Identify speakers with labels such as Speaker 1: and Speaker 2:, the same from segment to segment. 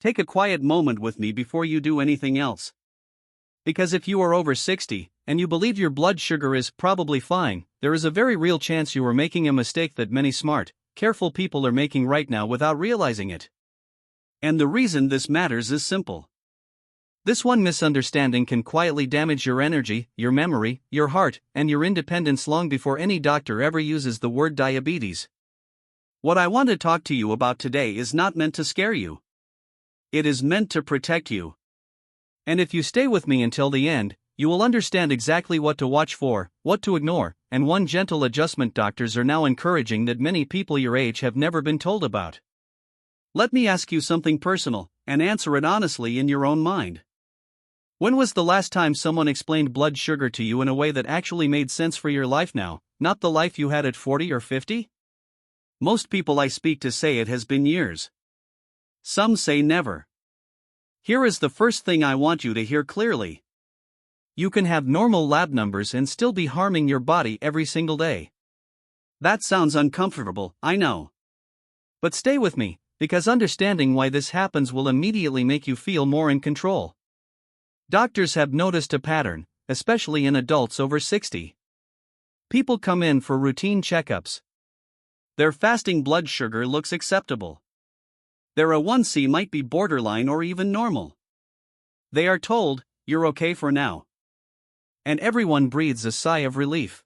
Speaker 1: Take a quiet moment with me before you do anything else. Because if you are over 60, and you believe your blood sugar is probably fine, there is a very real chance you are making a mistake that many smart, careful people are making right now without realizing it. And the reason this matters is simple. This one misunderstanding can quietly damage your energy, your memory, your heart, and your independence long before any doctor ever uses the word diabetes. What I want to talk to you about today is not meant to scare you. It is meant to protect you. And if you stay with me until the end, you will understand exactly what to watch for, what to ignore, and one gentle adjustment doctors are now encouraging that many people your age have never been told about. Let me ask you something personal, and answer it honestly in your own mind. When was the last time someone explained blood sugar to you in a way that actually made sense for your life now, not the life you had at 40 or 50? Most people I speak to say it has been years. Some say never. Here is the first thing I want you to hear clearly. You can have normal lab numbers and still be harming your body every single day. That sounds uncomfortable, I know. But stay with me, because understanding why this happens will immediately make you feel more in control. Doctors have noticed a pattern, especially in adults over 60. People come in for routine checkups. Their fasting blood sugar looks acceptable. Their A1C might be borderline or even normal. They are told, "You're okay for now." And everyone breathes a sigh of relief.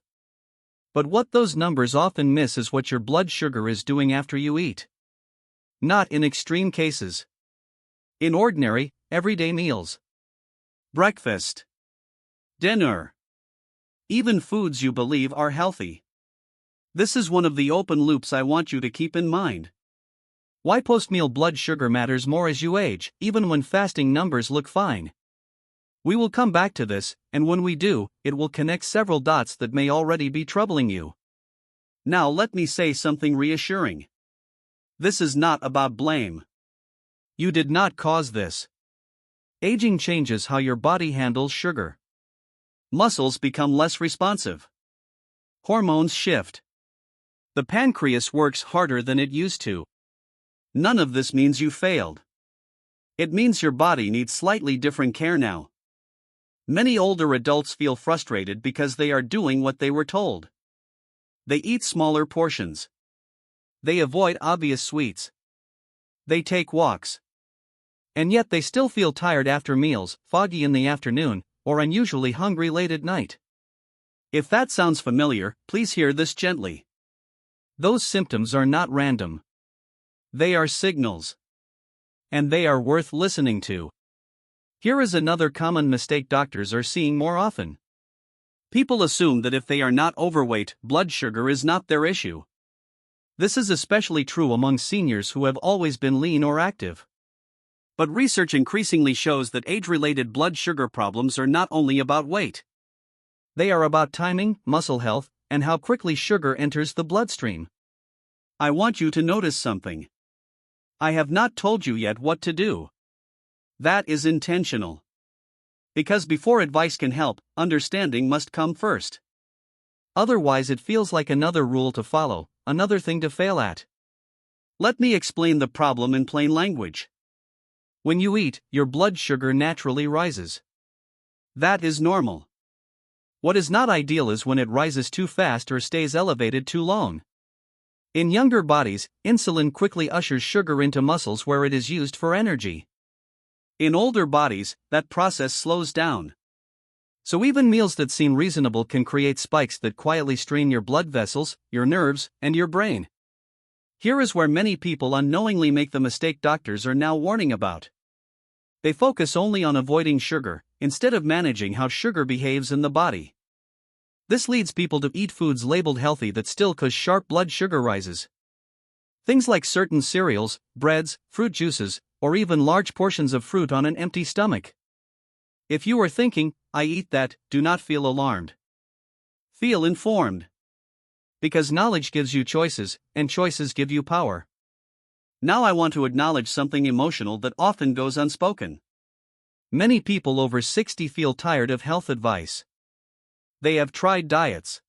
Speaker 1: But what those numbers often miss is what your blood sugar is doing after you eat. Not in extreme cases. In ordinary, everyday meals. Breakfast. Dinner. Even foods you believe are healthy. This is one of the open loops I want you to keep in mind. Why post-meal blood sugar matters more as you age, even when fasting numbers look fine. We will come back to this, and when we do, it will connect several dots that may already be troubling you. Now let me say something reassuring. This is not about blame. You did not cause this. Aging changes how your body handles sugar. Muscles become less responsive. Hormones shift. The pancreas works harder than it used to. None of this means you failed. It means your body needs slightly different care now. Many older adults feel frustrated because they are doing what they were told. They eat smaller portions. They avoid obvious sweets. They take walks. And yet they still feel tired after meals, foggy in the afternoon, or unusually hungry late at night. If that sounds familiar, please hear this gently. Those symptoms are not random. They are signals. And they are worth listening to. Here is another common mistake doctors are seeing more often. People assume that if they are not overweight, blood sugar is not their issue. This is especially true among seniors who have always been lean or active. But research increasingly shows that age-related blood sugar problems are not only about weight. They are about timing, muscle health, and how quickly sugar enters the bloodstream. I want you to notice something. I have not told you yet what to do. That is intentional. Because before advice can help, understanding must come first. Otherwise, it feels like another rule to follow, another thing to fail at. Let me explain the problem in plain language. When you eat, your blood sugar naturally rises. That is normal. What is not ideal is when it rises too fast or stays elevated too long. In younger bodies, insulin quickly ushers sugar into muscles where it is used for energy. In older bodies, that process slows down. So even meals that seem reasonable can create spikes that quietly strain your blood vessels, your nerves, and your brain. Here is where many people unknowingly make the mistake doctors are now warning about. They focus only on avoiding sugar, instead of managing how sugar behaves in the body. This leads people to eat foods labeled healthy that still cause sharp blood sugar rises. Things like certain cereals, breads, fruit juices, or even large portions of fruit on an empty stomach. If you are thinking, "I eat that," do not feel alarmed. Feel informed. Because knowledge gives you choices, and choices give you power. Now I want to acknowledge something emotional that often goes unspoken. Many people over 60 feel tired of health advice. They have tried diets.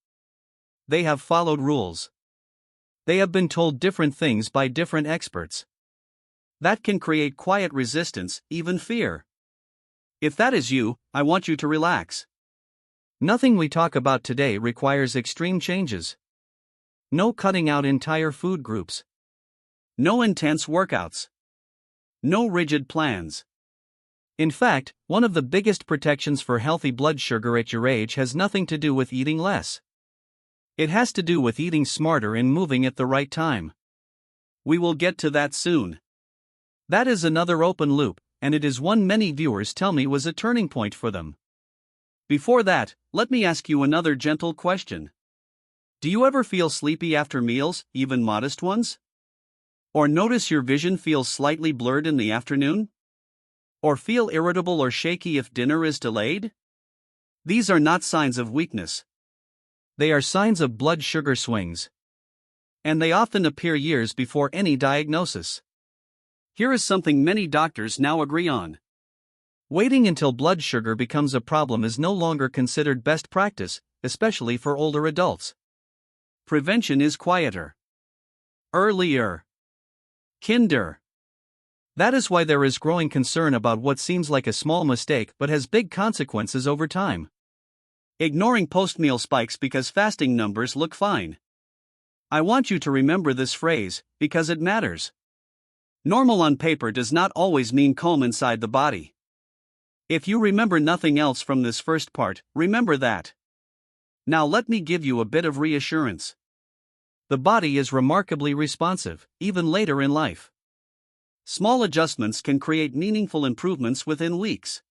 Speaker 1: They have followed rules. They have been told different things by different experts. That can create quiet resistance, even fear. If that is you, I want you to relax. Nothing we talk about today requires extreme changes. No cutting out entire food groups. No intense workouts. No rigid plans. In fact, one of the biggest protections for healthy blood sugar at your age has nothing to do with eating less. It has to do with eating smarter and moving at the right time. We will get to that soon. That is another open loop, and it is one many viewers tell me was a turning point for them. Before that, let me ask you another gentle question. Do you ever feel sleepy after meals, even modest ones? Or notice your vision feels slightly blurred in the afternoon? Or feel irritable or shaky if dinner is delayed? These are not signs of weakness. They are signs of blood sugar swings. And they often appear years before any diagnosis. Here is something many doctors now agree on. Waiting until blood sugar becomes a problem is no longer considered best practice, especially for older adults. Prevention is quieter. Earlier. Kinder. That is why there is growing concern about what seems like a small mistake but has big consequences over time. Ignoring post-meal spikes because fasting numbers look fine. I want you to remember this phrase, because it matters. Normal on paper does not always mean calm inside the body. If you remember nothing else from this first part, remember that. Now let me give you a bit of reassurance. The body is remarkably responsive, even later in life. Small adjustments can create meaningful improvements within weeks.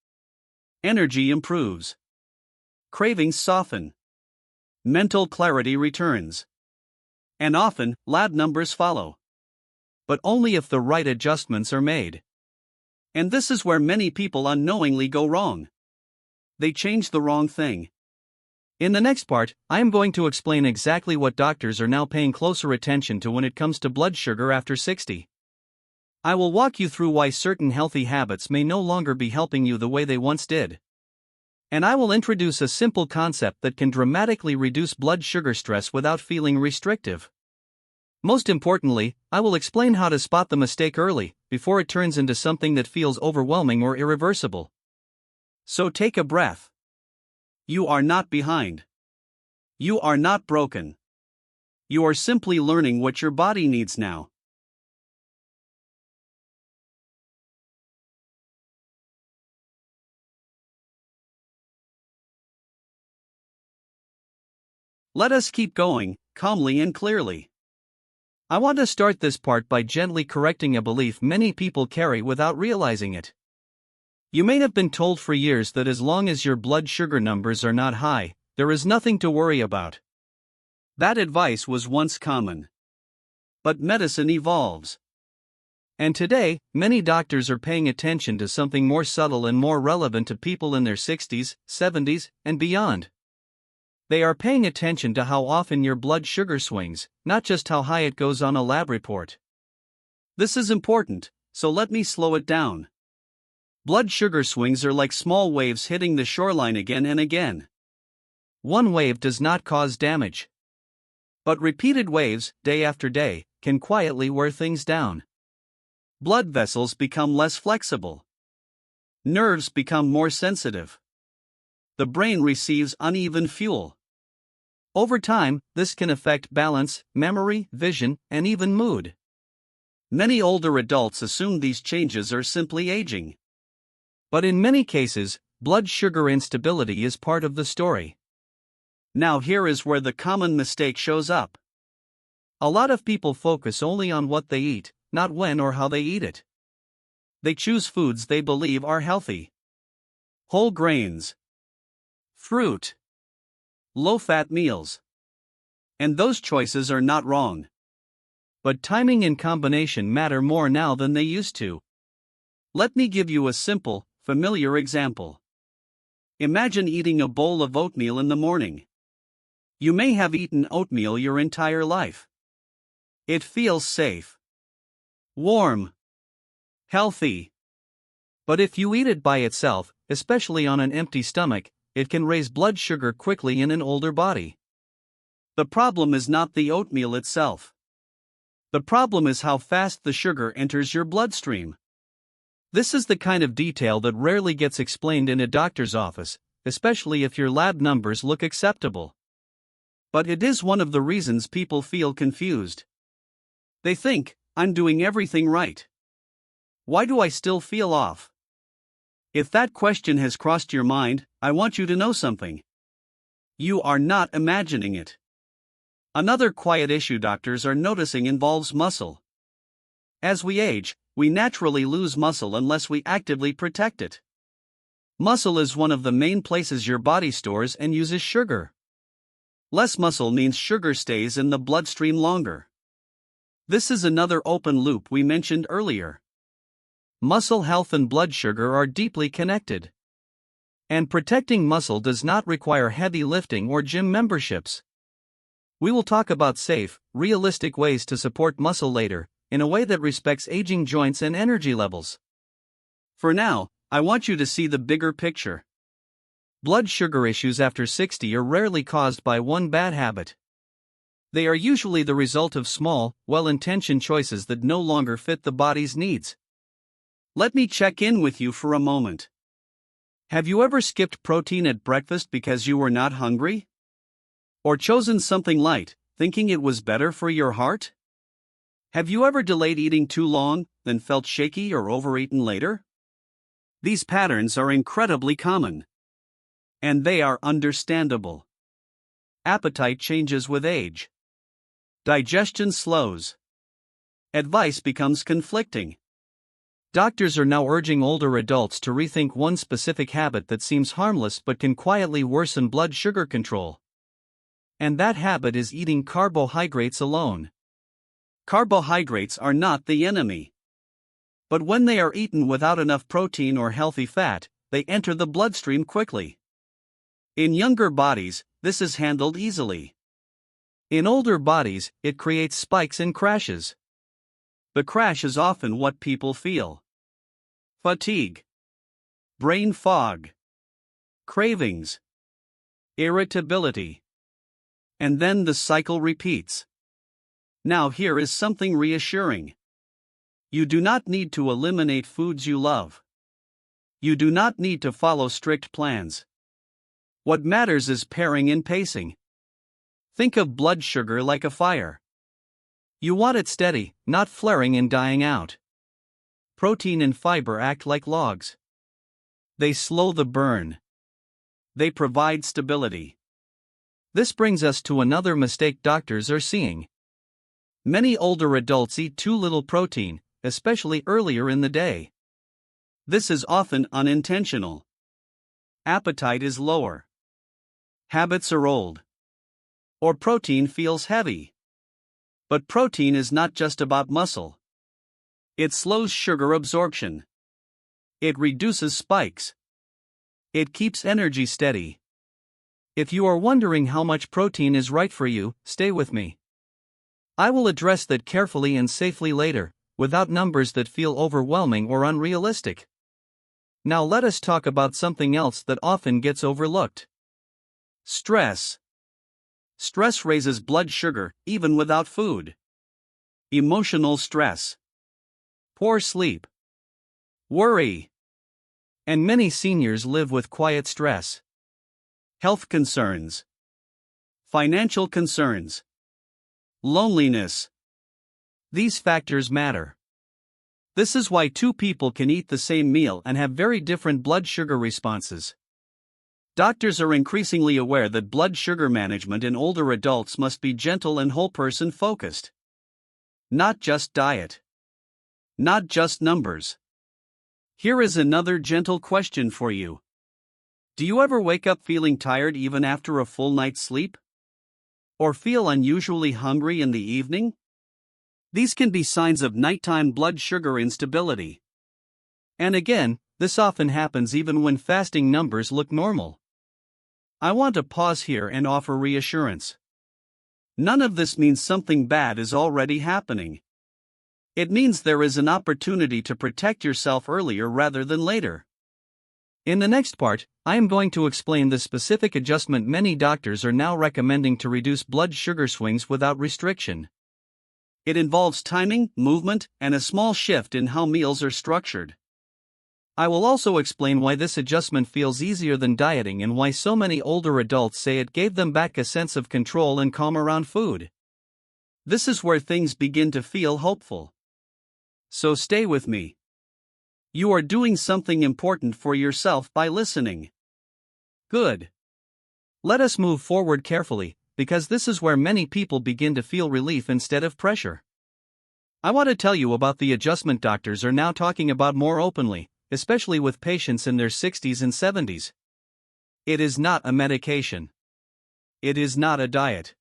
Speaker 1: Energy improves. Cravings soften. Mental clarity returns. And often, lab numbers follow. But only if the right adjustments are made. And this is where many people unknowingly go wrong. They change the wrong thing. In the next part, I am going to explain exactly what doctors are now paying closer attention to when it comes to blood sugar after 60. I will walk you through why certain healthy habits may no longer be helping you the way they once did. And I will introduce a simple concept that can dramatically reduce blood sugar stress without feeling restrictive. Most importantly, I will explain how to spot the mistake early, before it turns into something that feels overwhelming or irreversible. So take a breath. You are not behind. You are not broken. You are simply learning what your body needs now. Let us keep going, calmly and clearly. I want to start this part by gently correcting a belief many people carry without realizing it. You may have been told for years that as long as your blood sugar numbers are not high, there is nothing to worry about. That advice was once common. But medicine evolves. And today, many doctors are paying attention to something more subtle and more relevant to people in their 60s, 70s, and beyond. They are paying attention to how often your blood sugar swings, not just how high it goes on a lab report. This is important, so let me slow it down. Blood sugar swings are like small waves hitting the shoreline again and again. One wave does not cause damage. But repeated waves, day after day, can quietly wear things down. Blood vessels become less flexible. Nerves become more sensitive. The brain receives uneven fuel. Over time, this can affect balance, memory, vision, and even mood. Many older adults assume these changes are simply aging. But in many cases, blood sugar instability is part of the story. Now here is where the common mistake shows up. A lot of people focus only on what they eat, not when or how they eat it. They choose foods they believe are healthy. Whole grains. Fruit. Low-fat meals. And those choices are not wrong. But timing and combination matter more now than they used to. Let me give you a simple, familiar example. Imagine eating a bowl of oatmeal in the morning. You may have eaten oatmeal your entire life. It feels safe, warm, healthy. But if you eat it by itself, especially on an empty stomach, it can raise blood sugar quickly in an older body. The problem is not the oatmeal itself. The problem is how fast the sugar enters your bloodstream. This is the kind of detail that rarely gets explained in a doctor's office, especially if your lab numbers look acceptable. But it is one of the reasons people feel confused. They think, I'm doing everything right. Why do I still feel off? If that question has crossed your mind, I want you to know something. You are not imagining it. Another quiet issue doctors are noticing involves muscle. As we age, we naturally lose muscle unless we actively protect it. Muscle is one of the main places your body stores and uses sugar. Less muscle means sugar stays in the bloodstream longer. This is another open loop we mentioned earlier. Muscle health and blood sugar are deeply connected. And protecting muscle does not require heavy lifting or gym memberships. We will talk about safe, realistic ways to support muscle later, in a way that respects aging joints and energy levels. For now, I want you to see the bigger picture. Blood sugar issues after 60 are rarely caused by one bad habit. They are usually the result of small, well-intentioned choices that no longer fit the body's needs. Let me check in with you for a moment. Have you ever skipped protein at breakfast because you were not hungry? Or chosen something light, thinking it was better for your heart? Have you ever delayed eating too long, then felt shaky or overeaten later? These patterns are incredibly common. And they are understandable. Appetite changes with age. Digestion slows. Advice becomes conflicting. Doctors are now urging older adults to rethink one specific habit that seems harmless but can quietly worsen blood sugar control. And that habit is eating carbohydrates alone. Carbohydrates are not the enemy. But when they are eaten without enough protein or healthy fat, they enter the bloodstream quickly. In younger bodies, this is handled easily. In older bodies, it creates spikes and crashes. The crash is often what people feel: fatigue, brain fog, cravings, irritability. And then the cycle repeats. Now here is something reassuring. You do not need to eliminate foods you love. You do not need to follow strict plans. What matters is pairing and pacing. Think of blood sugar like a fire. You want it steady, not flaring and dying out. Protein and fiber act like logs. They slow the burn. They provide stability. This brings us to another mistake doctors are seeing. Many older adults eat too little protein, especially earlier in the day. This is often unintentional. Appetite is lower. Habits are old. Or protein feels heavy. But protein is not just about muscle. It slows sugar absorption. It reduces spikes. It keeps energy steady. If you are wondering how much protein is right for you, stay with me. I will address that carefully and safely later, without numbers that feel overwhelming or unrealistic. Now let us talk about something else that often gets overlooked. Stress. Stress raises blood sugar, even without food. Emotional stress. Poor sleep. Worry. And many seniors live with quiet stress. Health concerns. Financial concerns. Loneliness. These factors matter. This is why two people can eat the same meal and have very different blood sugar responses. Doctors are increasingly aware that blood sugar management in older adults must be gentle and whole-person focused. Not just diet. Not just numbers. Here is another gentle question for you. Do you ever wake up feeling tired even after a full night's sleep? Or feel unusually hungry in the evening? These can be signs of nighttime blood sugar instability. And again, this often happens even when fasting numbers look normal. I want to pause here and offer reassurance. None of this means something bad is already happening. It means there is an opportunity to protect yourself earlier rather than later. In the next part, I am going to explain the specific adjustment many doctors are now recommending to reduce blood sugar swings without restriction. It involves timing, movement, and a small shift in how meals are structured. I will also explain why this adjustment feels easier than dieting and why so many older adults say it gave them back a sense of control and calm around food. This is where things begin to feel hopeful. So stay with me. You are doing something important for yourself by listening. Good. Let us move forward carefully, because this is where many people begin to feel relief instead of pressure. I want to tell you about the adjustment doctors are now talking about more openly, especially with patients in their 60s and 70s. It is not a medication. It is not a diet.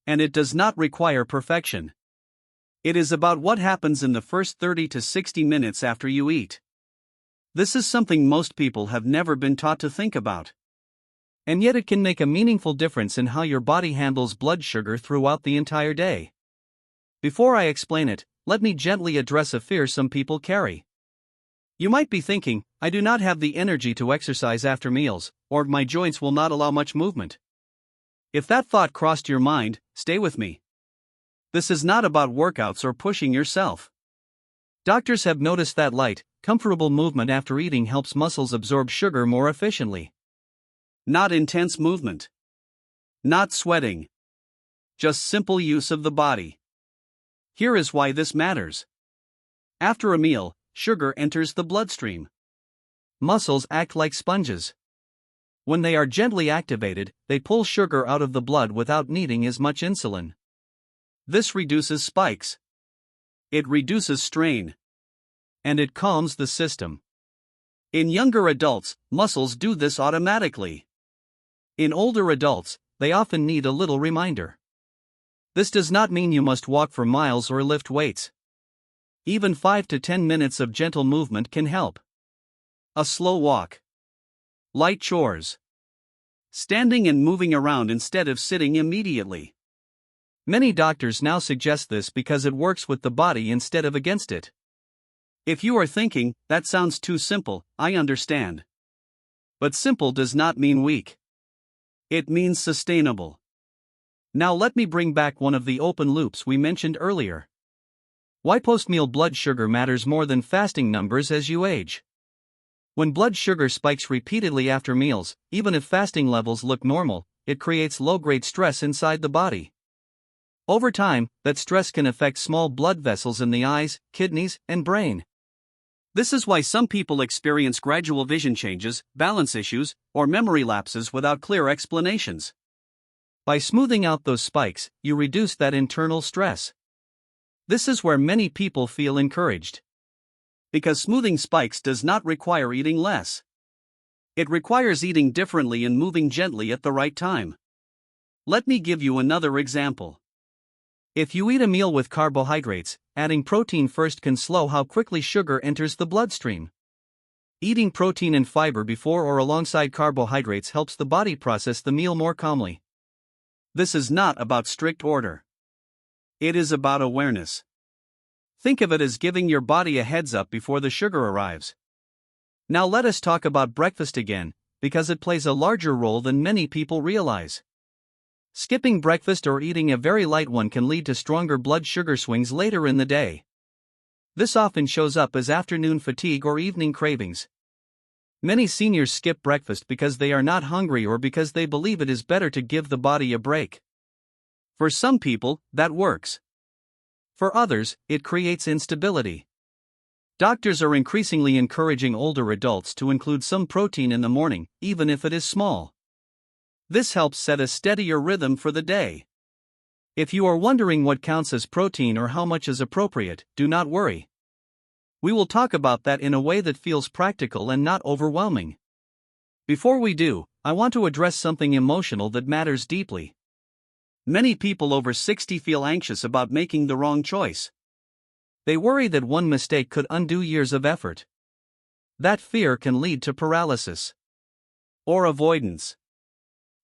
Speaker 1: And it does not require perfection. It is about what happens in the first 30 to 60 minutes after you eat. This is something most people have never been taught to think about. And yet it can make a meaningful difference in how your body handles blood sugar throughout the entire day. Before I explain it, let me gently address a fear some people carry. You might be thinking, I do not have the energy to exercise after meals, or my joints will not allow much movement. If that thought crossed your mind, stay with me. This is not about workouts or pushing yourself. Doctors have noticed that light, comfortable movement after eating helps muscles absorb sugar more efficiently. Not intense movement. Not sweating. Just simple use of the body. Here is why this matters. After a meal, sugar enters the bloodstream. Muscles act like sponges. When they are gently activated, they pull sugar out of the blood without needing as much insulin. This reduces spikes. It reduces strain. And it calms the system. In younger adults, muscles do this automatically. In older adults, they often need a little reminder. This does not mean you must walk for miles or lift weights. Even 5 to 10 minutes of gentle movement can help. A slow walk. Light chores. Standing and moving around instead of sitting immediately. Many doctors now suggest this because it works with the body instead of against it. If you are thinking, that sounds too simple, I understand. But simple does not mean weak. It means sustainable. Now let me bring back one of the open loops we mentioned earlier. Why post-meal blood sugar matters more than fasting numbers as you age. When blood sugar spikes repeatedly after meals, even if fasting levels look normal, it creates low-grade stress inside the body. Over time, that stress can affect small blood vessels in the eyes, kidneys, and brain. This is why some people experience gradual vision changes, balance issues, or memory lapses without clear explanations. By smoothing out those spikes, you reduce that internal stress. This is where many people feel encouraged. Because smoothing spikes does not require eating less. It requires eating differently and moving gently at the right time. Let me give you another example. If you eat a meal with carbohydrates, adding protein first can slow how quickly sugar enters the bloodstream. Eating protein and fiber before or alongside carbohydrates helps the body process the meal more calmly. This is not about strict order. It is about awareness. Think of it as giving your body a heads up before the sugar arrives. Now let us talk about breakfast again, because it plays a larger role than many people realize. Skipping breakfast or eating a very light one can lead to stronger blood sugar swings later in the day. This often shows up as afternoon fatigue or evening cravings. Many seniors skip breakfast because they are not hungry or because they believe it is better to give the body a break. For some people, that works. For others, it creates instability. Doctors are increasingly encouraging older adults to include some protein in the morning, even if it is small. This helps set a steadier rhythm for the day. If you are wondering what counts as protein or how much is appropriate, do not worry. We will talk about that in a way that feels practical and not overwhelming. Before we do, I want to address something emotional that matters deeply. Many people over 60 feel anxious about making the wrong choice. They worry that one mistake could undo years of effort. That fear can lead to paralysis or avoidance.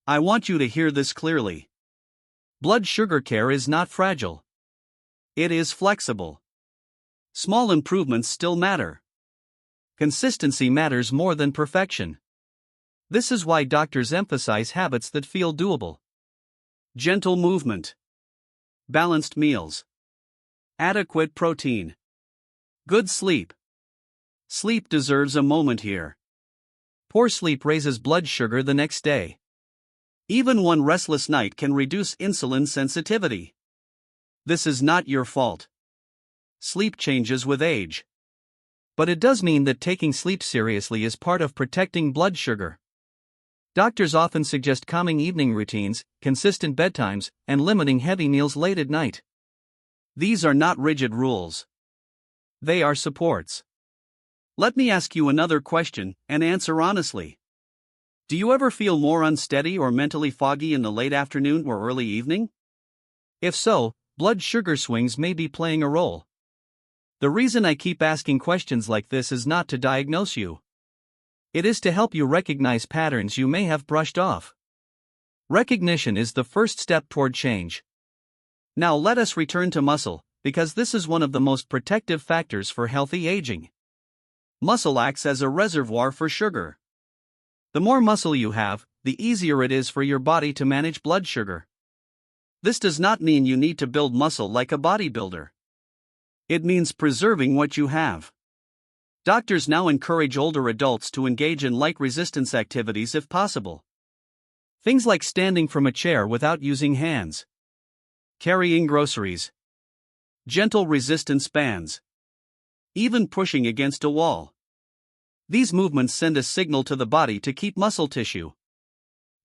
Speaker 1: I want you to hear this clearly. Blood sugar care is not fragile. It is flexible. Small improvements still matter. Consistency matters more than perfection. This is why doctors emphasize habits that feel doable. Gentle movement. Balanced meals. Adequate protein. Good sleep. Sleep deserves a moment here. Poor sleep raises blood sugar the next day. Even one restless night can reduce insulin sensitivity. This is not your fault. Sleep changes with age. But it does mean that taking sleep seriously is part of protecting blood sugar. Doctors often suggest calming evening routines, consistent bedtimes, and limiting heavy meals late at night. These are not rigid rules. They are supports. Let me ask you another question, and answer honestly. Do you ever feel more unsteady or mentally foggy in the late afternoon or early evening? If so, blood sugar swings may be playing a role. The reason I keep asking questions like this is not to diagnose you. It is to help you recognize patterns you may have brushed off. Recognition is the first step toward change. Now let us return to muscle, because this is one of the most protective factors for healthy aging. Muscle acts as a reservoir for sugar. The more muscle you have, the easier it is for your body to manage blood sugar. This does not mean you need to build muscle like a bodybuilder. It means preserving what you have. Doctors now encourage older adults to engage in light resistance activities if possible. Things like standing from a chair without using hands, carrying groceries, gentle resistance bands, even pushing against a wall. These movements send a signal to the body to keep muscle tissue.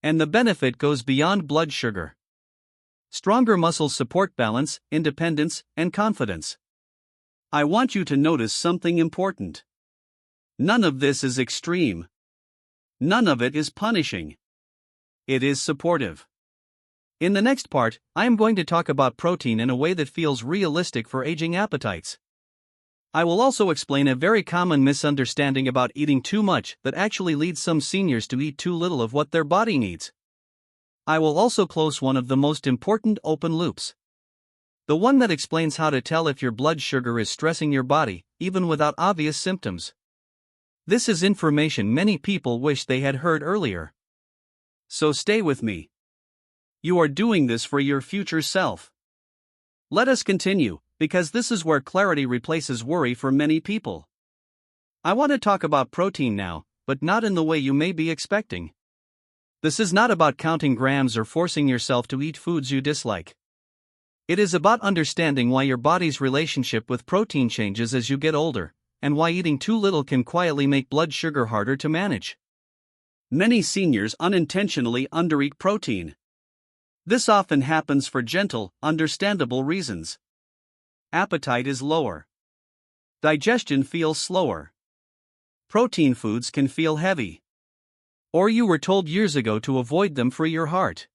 Speaker 1: And the benefit goes beyond blood sugar. Stronger muscles support balance, independence, and confidence. I want you to notice something important. None of this is extreme. None of it is punishing. It is supportive. In the next part, I am going to talk about protein in a way that feels realistic for aging appetites. I will also explain a very common misunderstanding about eating too much that actually leads some seniors to eat too little of what their body needs. I will also close one of the most important open loops. The one that explains how to tell if your blood sugar is stressing your body, even without obvious symptoms. This is information many people wish they had heard earlier. So stay with me. You are doing this for your future self. Let us continue, because this is where clarity replaces worry for many people. I want to talk about protein now, but not in the way you may be expecting. This is not about counting grams or forcing yourself to eat foods you dislike. It is about understanding why your body's relationship with protein changes as you get older, and why eating too little can quietly make blood sugar harder to manage. Many seniors unintentionally undereat protein. This often happens for gentle, understandable reasons. Appetite is lower. Digestion feels slower. Protein foods can feel heavy. Or you were told years ago to avoid them for your heart.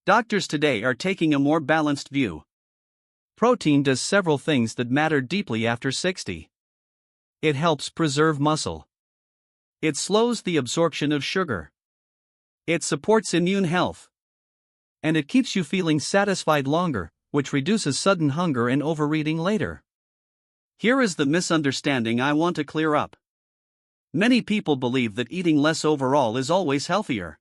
Speaker 1: Doctors today are taking a more balanced view. Protein does several things that matter deeply after 60. It helps preserve muscle. It slows the absorption of sugar. It supports immune health. And it keeps you feeling satisfied longer, which reduces sudden hunger and overeating later. Here is the misunderstanding I want to clear up. Many people believe that eating less overall is always healthier.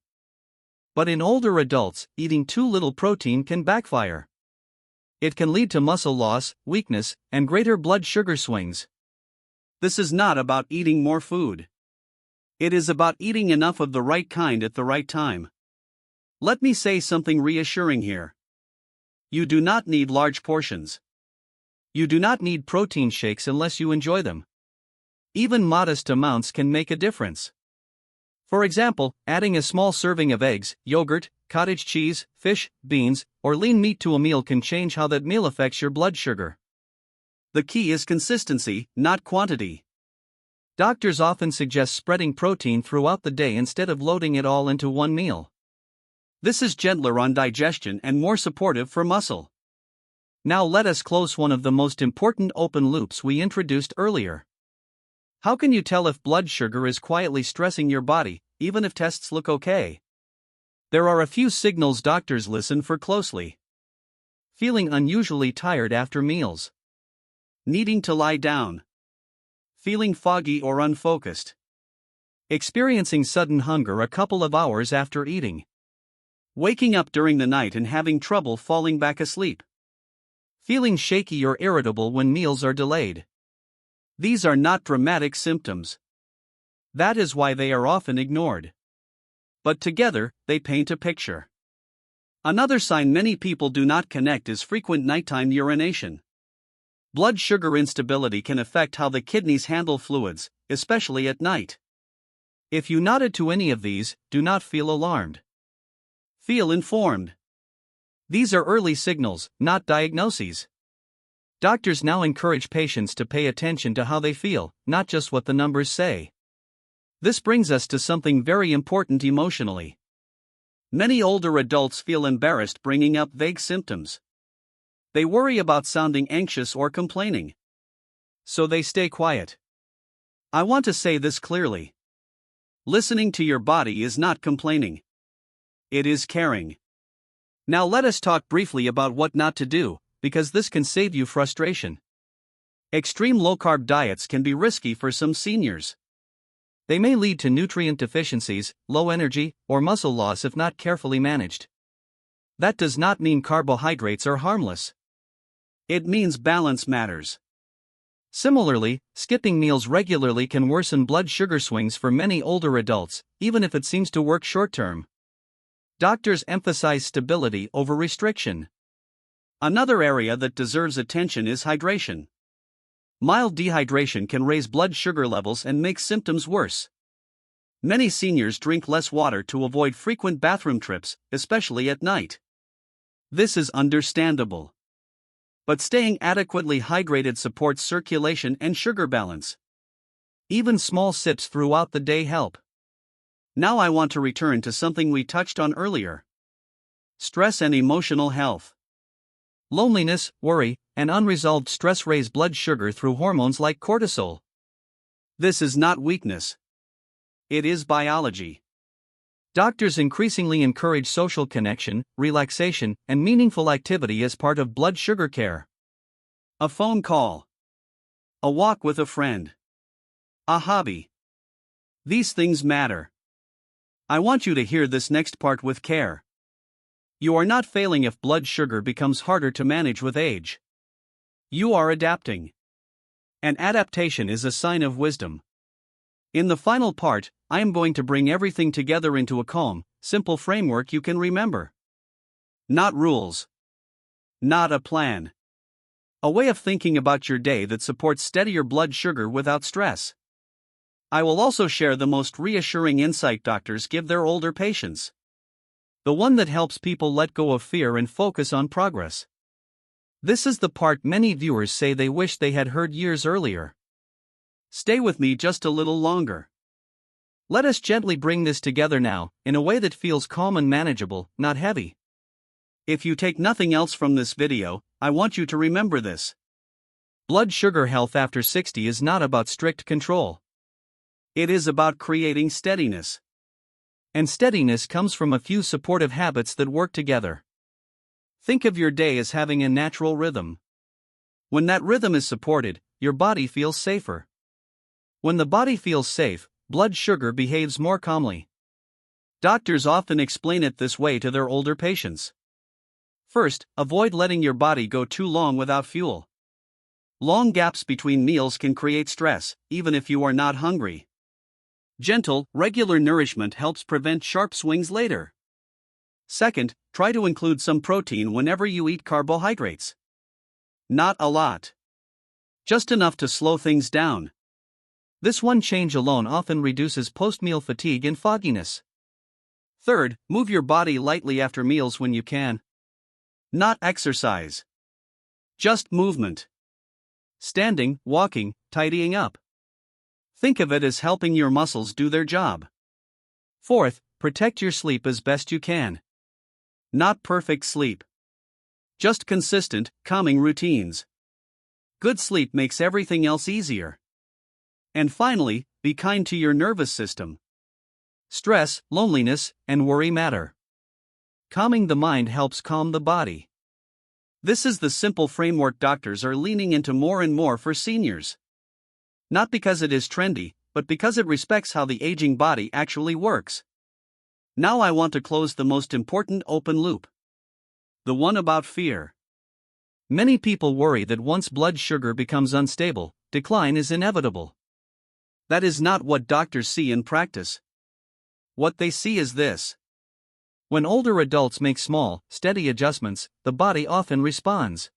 Speaker 1: But in older adults, eating too little protein can backfire. It can lead to muscle loss, weakness, and greater blood sugar swings. This is not about eating more food. It is about eating enough of the right kind at the right time. Let me say something reassuring here. You do not need large portions. You do not need protein shakes unless you enjoy them. Even modest amounts can make a difference. For example, adding a small serving of eggs, yogurt, cottage cheese, fish, beans, or lean meat to a meal can change how that meal affects your blood sugar. The key is consistency, not quantity. Doctors often suggest spreading protein throughout the day instead of loading it all into one meal. This is gentler on digestion and more supportive for muscle. Now let us close one of the most important open loops we introduced earlier. How can you tell if blood sugar is quietly stressing your body, even if tests look okay? There are a few signals doctors listen for closely. Feeling unusually tired after meals. Needing to lie down. Feeling foggy or unfocused. Experiencing sudden hunger a couple of hours after eating. Waking up during the night and having trouble falling back asleep. Feeling shaky or irritable when meals are delayed. These are not dramatic symptoms. That is why they are often ignored. But together, they paint a picture. Another sign many people do not connect is frequent nighttime urination. Blood sugar instability can affect how the kidneys handle fluids, especially at night. If you nodded to any of these, do not feel alarmed. Feel informed. These are early signals, not diagnoses. Doctors now encourage patients to pay attention to how they feel, not just what the numbers say. This brings us to something very important emotionally. Many older adults feel embarrassed bringing up vague symptoms. They worry about sounding anxious or complaining. So they stay quiet. I want to say this clearly. Listening to your body is not complaining. It is caring. Now let us talk briefly about what not to do, because this can save you frustration. Extreme low-carb diets can be risky for some seniors. They may lead to nutrient deficiencies, low energy, or muscle loss if not carefully managed. That does not mean carbohydrates are harmless. It means balance matters. Similarly, skipping meals regularly can worsen blood sugar swings for many older adults, even if it seems to work short-term. Doctors emphasize stability over restriction. Another area that deserves attention is hydration. Mild dehydration can raise blood sugar levels and make symptoms worse. Many seniors drink less water to avoid frequent bathroom trips, especially at night. This is understandable. But staying adequately hydrated supports circulation and sugar balance. Even small sips throughout the day help. Now I want to return to something we touched on earlier. Stress and emotional health. Loneliness, worry, and unresolved stress raise blood sugar through hormones like cortisol. This is not weakness. It is biology. Doctors increasingly encourage social connection, relaxation, and meaningful activity as part of blood sugar care. A phone call. A walk with a friend. A hobby. These things matter. I want you to hear this next part with care. You are not failing if blood sugar becomes harder to manage with age. You are adapting. And adaptation is a sign of wisdom. In the final part, I am going to bring everything together into a calm, simple framework you can remember. Not rules. Not a plan. A way of thinking about your day that supports steadier blood sugar without stress. I will also share the most reassuring insight doctors give their older patients. The one that helps people let go of fear and focus on progress. This is the part many viewers say they wish they had heard years earlier. Stay with me just a little longer. Let us gently bring this together now, in a way that feels calm and manageable, not heavy. If you take nothing else from this video, I want you to remember this. Blood sugar health after 60 is not about strict control. It is about creating steadiness. And steadiness comes from a few supportive habits that work together. Think of your day as having a natural rhythm. When that rhythm is supported, your body feels safer. When the body feels safe, blood sugar behaves more calmly. Doctors often explain it this way to their older patients. First, avoid letting your body go too long without fuel. Long gaps between meals can create stress, even if you are not hungry. Gentle, regular nourishment helps prevent sharp swings later. Second, try to include some protein whenever you eat carbohydrates. Not a lot. Just enough to slow things down. This one change alone often reduces post-meal fatigue and fogginess. Third, move your body lightly after meals when you can. Not exercise. Just movement. Standing, walking, tidying up. Think of it as helping your muscles do their job. Fourth, protect your sleep as best you can. Not perfect sleep. Just consistent, calming routines. Good sleep makes everything else easier. And finally, be kind to your nervous system. Stress, loneliness, and worry matter. Calming the mind helps calm the body. This is the simple framework doctors are leaning into more and more for seniors. Not because it is trendy, but because it respects how the aging body actually works. Now I want to close the most important open loop. The one about fear. Many people worry that once blood sugar becomes unstable, decline is inevitable. That is not what doctors see in practice. What they see is this. When older adults make small, steady adjustments, the body often responds.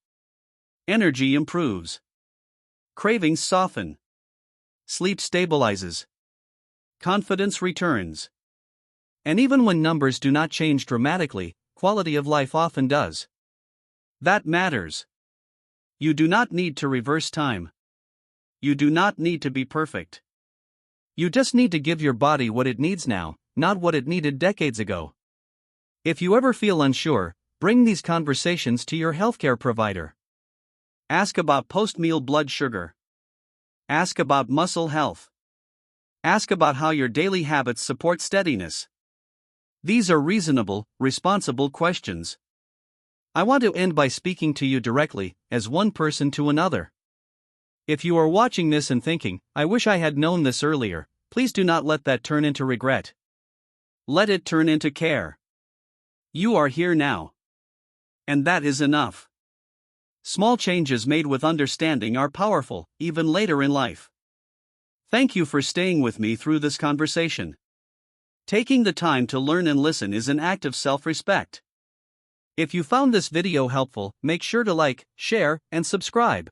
Speaker 1: Energy improves. Cravings soften. Sleep stabilizes. Confidence returns. And even when numbers do not change dramatically, quality of life often does. That matters. You do not need to reverse time. You do not need to be perfect. You just need to give your body what it needs now, not what it needed decades ago. If you ever feel unsure, bring these conversations to your healthcare provider. Ask about post-meal blood sugar. Ask about muscle health. Ask about how your daily habits support steadiness. These are reasonable, responsible questions. I want to end by speaking to you directly, as one person to another. If you are watching this and thinking, I wish I had known this earlier, please do not let that turn into regret. Let it turn into care. You are here now. And that is enough. Small changes made with understanding are powerful, even later in life. Thank you for staying with me through this conversation. Taking the time to learn and listen is an act of self-respect. If you found this video helpful, make sure to like, share, and subscribe.